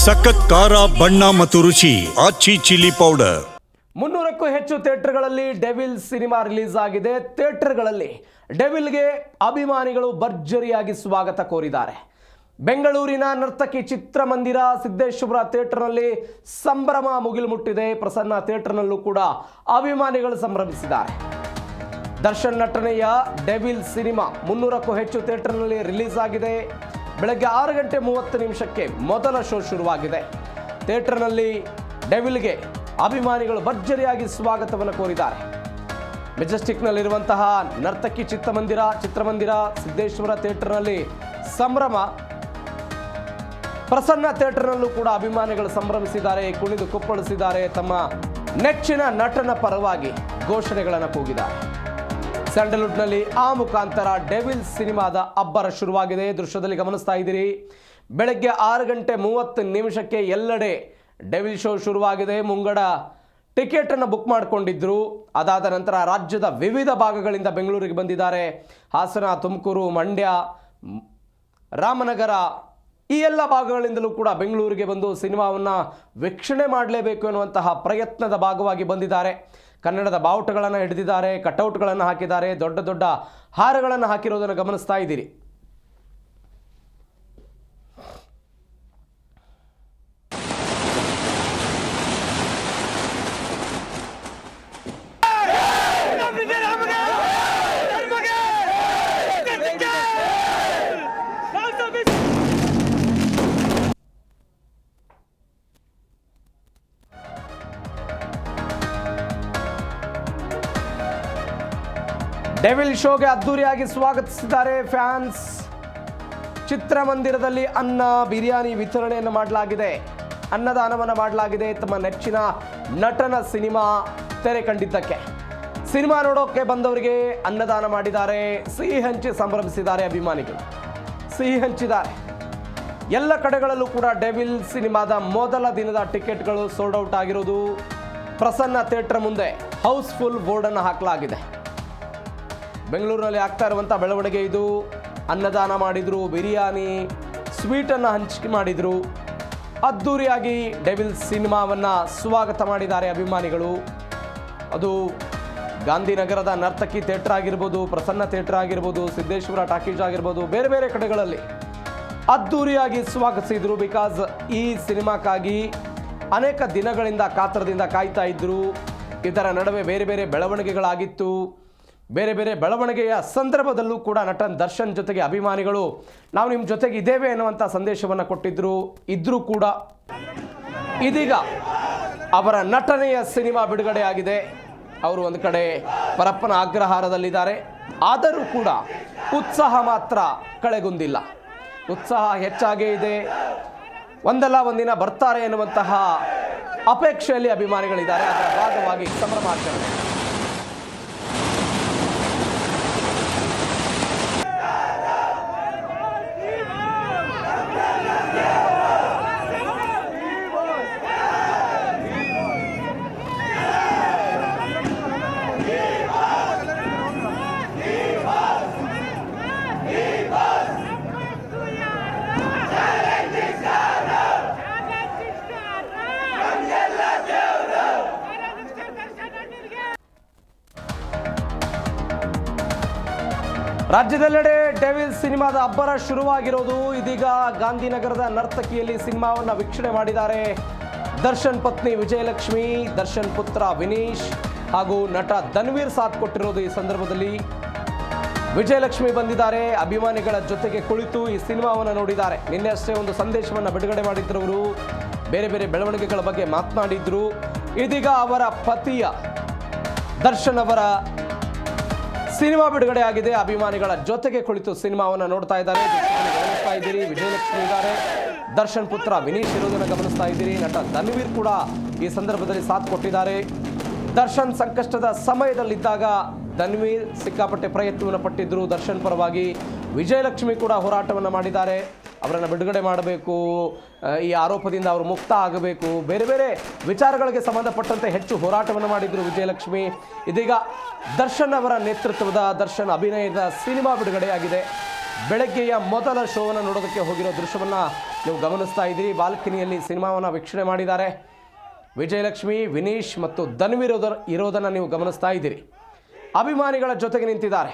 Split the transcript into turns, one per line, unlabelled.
ಸಖತ್ ಖಾರ ಬಣ್ಣ ಮತ್ತು ರುಚಿ ಆಚಿ ಚಿಲ್ಲಿ ಪೌಡರ್.
300ಕ್ಕೂ ಹೆಚ್ಚು ಥಿಯೇಟರ್ಗಳಲ್ಲಿ ಡೆವಿಲ್ ಸಿನಿಮಾ ರಿಲೀಸ್ ಆಗಿದೆ. ಥಿಯೇಟರ್ಗಳಲ್ಲಿ ಡೆವಿಲ್ಗೆ ಅಭಿಮಾನಿಗಳು ಭರ್ಜರಿಯಾಗಿ ಸ್ವಾಗತ ಕೋರಿದ್ದಾರೆ. ಬೆಂಗಳೂರಿನ ನರ್ತಕಿ ಚಿತ್ರಮಂದಿರ ಸಿದ್ದೇಶ್ವರ ಥಿಯೇಟರ್ನಲ್ಲಿ ಸಂಭ್ರಮ ಮುಗಿಲು ಮುಟ್ಟಿದೆ. ಪ್ರಸನ್ನ ಥಿಯೇಟರ್ನಲ್ಲೂ ಕೂಡ ಅಭಿಮಾನಿಗಳು ಸಂಭ್ರಮಿಸಿದ್ದಾರೆ. ದರ್ಶನ್ ನಟನೆಯ ಡೆವಿಲ್ ಸಿನಿಮಾ 300ಕ್ಕೂ ಹೆಚ್ಚು ಥಿಯೇಟರ್ನಲ್ಲಿ ರಿಲೀಸ್ ಆಗಿದೆ. ಬೆಳಗ್ಗೆ 6:30 ಮೊದಲ ಶೋ ಶುರುವಾಗಿದೆ. ಥಿಯೇಟರ್ನಲ್ಲಿ ಡೆವಿಲ್ಗೆ ಅಭಿಮಾನಿಗಳು ಭರ್ಜರಿಯಾಗಿ ಸ್ವಾಗತವನ್ನು ಕೋರಿದ್ದಾರೆ. ಮೆಜೆಸ್ಟಿಕ್ನಲ್ಲಿರುವಂತಹ ನರ್ತಕಿ ಚಿತ್ರಮಂದಿರ ಸಿದ್ದೇಶ್ವರ ಥಿಯೇಟರ್ನಲ್ಲಿ ಸಂಭ್ರಮ. ಪ್ರಸನ್ನ ಥಿಯೇಟರ್ನಲ್ಲೂ ಕೂಡ ಅಭಿಮಾನಿಗಳು ಸಂಭ್ರಮಿಸಿದ್ದಾರೆ, ಕುಣಿದು ಕುಪ್ಪಳಿಸಿದ್ದಾರೆ. ತಮ್ಮ ನೆಚ್ಚಿನ ನಟನ ಪರವಾಗಿ ಘೋಷಣೆಗಳನ್ನು ಕೂಗಿದ್ದಾರೆ. ಸ್ಯಾಂಡಲ್ವುಡ್ನಲ್ಲಿ ಆ ಮುಖಾಂತರ ಡೆವಿಲ್ ಸಿನಿಮಾದ ಅಬ್ಬರ ಶುರುವಾಗಿದೆ. ದೃಶ್ಯದಲ್ಲಿ ಗಮನಿಸ್ತಾ ಇದ್ದೀರಿ. ಬೆಳಗ್ಗೆ 6:30 ಎಲ್ಲೆಡೆ ಡೆವಿಲ್ ಶೋ ಶುರುವಾಗಿದೆ. ಮುಂಗಡ ಟಿಕೆಟನ್ನು ಬುಕ್ ಮಾಡಿಕೊಂಡಿದ್ರು. ಅದಾದ ನಂತರ ರಾಜ್ಯದ ವಿವಿಧ ಭಾಗಗಳಿಂದ ಬೆಂಗಳೂರಿಗೆ ಬಂದಿದ್ದಾರೆ. ಹಾಸನ, ತುಮಕೂರು, ಮಂಡ್ಯ, ರಾಮನಗರ ಈ ಎಲ್ಲ ಭಾಗಗಳಿಂದಲೂ ಕೂಡ ಬೆಂಗಳೂರಿಗೆ ಬಂದು ಸಿನಿಮಾವನ್ನು ವೀಕ್ಷಣೆ ಮಾಡಲೇಬೇಕು ಎನ್ನುವಂತಹ ಪ್ರಯತ್ನದ ಭಾಗವಾಗಿ ಬಂದಿದ್ದಾರೆ. ಕನ್ನಡದ ಬಾವುಟಗಳನ್ನು ಹಿಡಿದಿದ್ದಾರೆ, ಕಟೌಟ್ಗಳನ್ನು ಹಾಕಿದ್ದಾರೆ, ದೊಡ್ಡ ದೊಡ್ಡ ಹಾರಗಳನ್ನು ಹಾಕಿರೋದನ್ನು ಗಮನಿಸ್ತಾ ಇದ್ದೀರಿ. ಡೆವಿಲ್ ಶೋಗೆ ಅದ್ದೂರಿಯಾಗಿ ಸ್ವಾಗತಿಸಿದ್ದಾರೆ ಫ್ಯಾನ್ಸ್. ಚಿತ್ರಮಂದಿರದಲ್ಲಿ ಅನ್ನ ಬಿರಿಯಾನಿ ವಿತರಣೆಯನ್ನು ಮಾಡಲಾಗಿದೆ, ಅನ್ನದಾನವನ್ನು ಮಾಡಲಾಗಿದೆ. ತಮ್ಮ ನೆಚ್ಚಿನ ನಟನ ಸಿನಿಮಾ ತೆರೆ ಕಂಡಿದ್ದಕ್ಕೆ ಸಿನಿಮಾ ನೋಡೋಕೆ ಬಂದವರಿಗೆ ಅನ್ನದಾನ ಮಾಡಿದ್ದಾರೆ. ಸಿಹಿ ಹಂಚಿ ಸಂಭ್ರಮಿಸಿದ್ದಾರೆ ಅಭಿಮಾನಿಗಳು, ಸಿಹಿ ಹಂಚಿದ್ದಾರೆ. ಎಲ್ಲ ಕಡೆಗಳಲ್ಲೂ ಕೂಡ ಡೆವಿಲ್ ಸಿನಿಮಾದ ಮೊದಲ ದಿನದ ಟಿಕೆಟ್ಗಳು ಸೋಲ್ಡ್ ಔಟ್ ಆಗಿರೋದು. ಪ್ರಸನ್ನ ಥಿಯೇಟರ್ ಮುಂದೆ ಹೌಸ್ಫುಲ್ ಬೋರ್ಡನ್ನು ಹಾಕಲಾಗಿದೆ. ಬೆಂಗಳೂರಿನಲ್ಲಿ ಆಗ್ತಾ ಇರುವಂಥ ಬೆಳವಣಿಗೆ ಇದು. ಅನ್ನದಾನ ಮಾಡಿದರು, ಬಿರಿಯಾನಿ ಸ್ವೀಟನ್ನು ಹಂಚಿಕೆ ಮಾಡಿದರು. ಅದ್ದೂರಿಯಾಗಿ ಡೆವಿಲ್ ಸಿನಿಮಾವನ್ನು ಸ್ವಾಗತ ಮಾಡಿದ್ದಾರೆ ಅಭಿಮಾನಿಗಳು. ಅದು ಗಾಂಧಿನಗರದ ನರ್ತಕಿ ಥಿಯೇಟರ್ ಆಗಿರ್ಬೋದು, ಪ್ರಸನ್ನ ಥಿಯೇಟರ್ ಆಗಿರ್ಬೋದು, ಸಿದ್ದೇಶ್ವರ ಟಾಕೀಸ್ ಆಗಿರ್ಬೋದು, ಬೇರೆ ಬೇರೆ ಕಡೆಗಳಲ್ಲಿ ಅದ್ದೂರಿಯಾಗಿ ಸ್ವಾಗತಿಸಿದರು. ಬಿಕಾಸ್ ಈ ಸಿನಿಮಾಕ್ಕಾಗಿ ಅನೇಕ ದಿನಗಳಿಂದ ಕಾತರದಿಂದ ಕಾಯ್ತಾ ಇದ್ದರು. ಇದರ ನಡುವೆ ಬೇರೆ ಬೇರೆ ಬೆಳವಣಿಗೆಗಳಾಗಿತ್ತು. ಬೇರೆ ಬೇರೆ ಬೆಳವಣಿಗೆಯ ಸಂದರ್ಭದಲ್ಲೂ ಕೂಡ ನಟನ್ ದರ್ಶನ್ ಜೊತೆಗೆ ಅಭಿಮಾನಿಗಳು ನಾವು ನಿಮ್ಮ ಜೊತೆಗೆ ಇದ್ದೇವೆ ಎನ್ನುವಂಥ ಸಂದೇಶವನ್ನು ಕೊಟ್ಟಿದ್ದರು. ಇದ್ರೂ ಕೂಡ ಇದೀಗ ಅವರ ನಟನೆಯ ಸಿನಿಮಾ ಬಿಡುಗಡೆಯಾಗಿದೆ. ಅವರು ಒಂದು ಕಡೆ ಪರಪ್ಪನ ಅಗ್ರಹಾರದಲ್ಲಿದ್ದಾರೆ. ಆದರೂ ಕೂಡ ಉತ್ಸಾಹ ಮಾತ್ರ ಕಳೆಗುಂದಿಲ್ಲ. ಉತ್ಸಾಹ ಹೆಚ್ಚಾಗೇ ಇದೆ. ಒಂದಲ್ಲ ಒಂದಿನ ಬರ್ತಾರೆ ಎನ್ನುವಂತಹ ಅಪೇಕ್ಷೆಯಲ್ಲಿ ಅಭಿಮಾನಿಗಳಿದ್ದಾರೆ. ಅದರ ಭಾಗವಾಗಿ ಸಂಭ್ರಮಾಚರಣೆ. ರಾಜ್ಯದೆಲ್ಲೆಡೆ ಡೆವಿಲ್ ಸಿನಿಮಾದ ಅಬ್ಬರ ಶುರುವಾಗಿರೋದು. ಇದೀಗ ಗಾಂಧಿನಗರದ ನರ್ತಕಿಯಲ್ಲಿ ಸಿನಿಮಾವನ್ನು ವೀಕ್ಷಣೆ ಮಾಡಿದ್ದಾರೆ ದರ್ಶನ್ ಪತ್ನಿ ವಿಜಯಲಕ್ಷ್ಮಿ, ದರ್ಶನ್ ಪುತ್ರ ವಿನೀಶ್ ಹಾಗೂ ನಟ ಧನ್ವೀರ್ ಸಾಥ್ ಕೊಟ್ಟಿರೋದು. ಈ ಸಂದರ್ಭದಲ್ಲಿ ವಿಜಯಲಕ್ಷ್ಮಿ ಬಂದಿದ್ದಾರೆ. ಅಭಿಮಾನಿಗಳ ಜೊತೆಗೆ ಕುಳಿತು ಈ ಸಿನಿಮಾವನ್ನು ನೋಡಿದ್ದಾರೆ. ನಿನ್ನೆ ಅಷ್ಟೇ ಒಂದು ಸಂದೇಶವನ್ನು ಬಿಡುಗಡೆ ಮಾಡಿದ್ರು. ಅವರು ಬೇರೆ ಬೇರೆ ಬೆಳವಣಿಗೆಗಳ ಬಗ್ಗೆ ಮಾತನಾಡಿದ್ರು. ಇದೀಗ ಅವರ ಪತಿಯ ದರ್ಶನ್ ಅವರ ಸಿನಿಮಾ ಬಿಡುಗಡೆ ಆಗಿದೆ. ಅಭಿಮಾನಿಗಳ ಜೊತೆಗೆ ಕುಳಿತು ಸಿನಿಮಾವನ್ನು ನೋಡ್ತಾ ಇದ್ದಾರೆ. ಗಮನಿಸ್ತಾ ಇದ್ದೀರಿ, ವಿಜಯಲಕ್ಷ್ಮಿ ಇದ್ದಾರೆ, ದರ್ಶನ್ ಪುತ್ರ ವಿನೀಶ್ ಇರೋದನ್ನು ಗಮನಿಸ್ತಾ ಇದ್ದೀರಿ. ನಟ ಧನ್ವೀರ್ ಕೂಡ ಈ ಸಂದರ್ಭದಲ್ಲಿ ಸಾಥ್ ಕೊಟ್ಟಿದ್ದಾರೆ. ದರ್ಶನ್ ಸಂಕಷ್ಟದ ಸಮಯದಲ್ಲಿದ್ದಾಗ ಧನ್ವೀರ್ ಸಿಕ್ಕಾಪಟ್ಟೆ ಪ್ರಯತ್ನವನ್ನು ಪಟ್ಟಿದ್ದರು ದರ್ಶನ್ ಪರವಾಗಿ. ವಿಜಯಲಕ್ಷ್ಮಿ ಕೂಡ ಹೋರಾಟವನ್ನು ಮಾಡಿದ್ದಾರೆ. ಅವರನ್ನು ಬಿಡುಗಡೆ ಮಾಡಬೇಕು, ಈ ಆರೋಪದಿಂದ ಅವರು ಮುಕ್ತ ಆಗಬೇಕು, ಬೇರೆ ಬೇರೆ ವಿಚಾರಗಳಿಗೆ ಸಂಬಂಧಪಟ್ಟಂತೆ ಹೆಚ್ಚು ಹೋರಾಟವನ್ನು ಮಾಡಿದರು ವಿಜಯಲಕ್ಷ್ಮಿ. ಇದೀಗ ದರ್ಶನ್ ಅವರ ನೇತೃತ್ವದ ದರ್ಶನ್ ಅಭಿನಯದ ಸಿನಿಮಾ ಬಿಡುಗಡೆಯಾಗಿದೆ. ಬೆಳಗ್ಗೆಯ ಮೊದಲ ಶೋವನ್ನು ನೋಡೋದಕ್ಕೆ ಹೋಗಿರೋ ದೃಶ್ಯವನ್ನು ನೀವು ಗಮನಿಸ್ತಾ ಇದ್ದೀರಿ. ಬಾಲ್ಕನಿಯಲ್ಲಿ ಸಿನಿಮಾವನ್ನು ವೀಕ್ಷಣೆ ಮಾಡಿದ್ದಾರೆ. ವಿಜಯಲಕ್ಷ್ಮಿ, ವಿನೀಶ್ ಮತ್ತು ಧನ್ವೀರ್ ಇರೋದನ್ನು ನೀವು ಗಮನಿಸ್ತಾ ಇದ್ದೀರಿ. ಅಭಿಮಾನಿಗಳ ಜೊತೆಗೆ ನಿಂತಿದ್ದಾರೆ.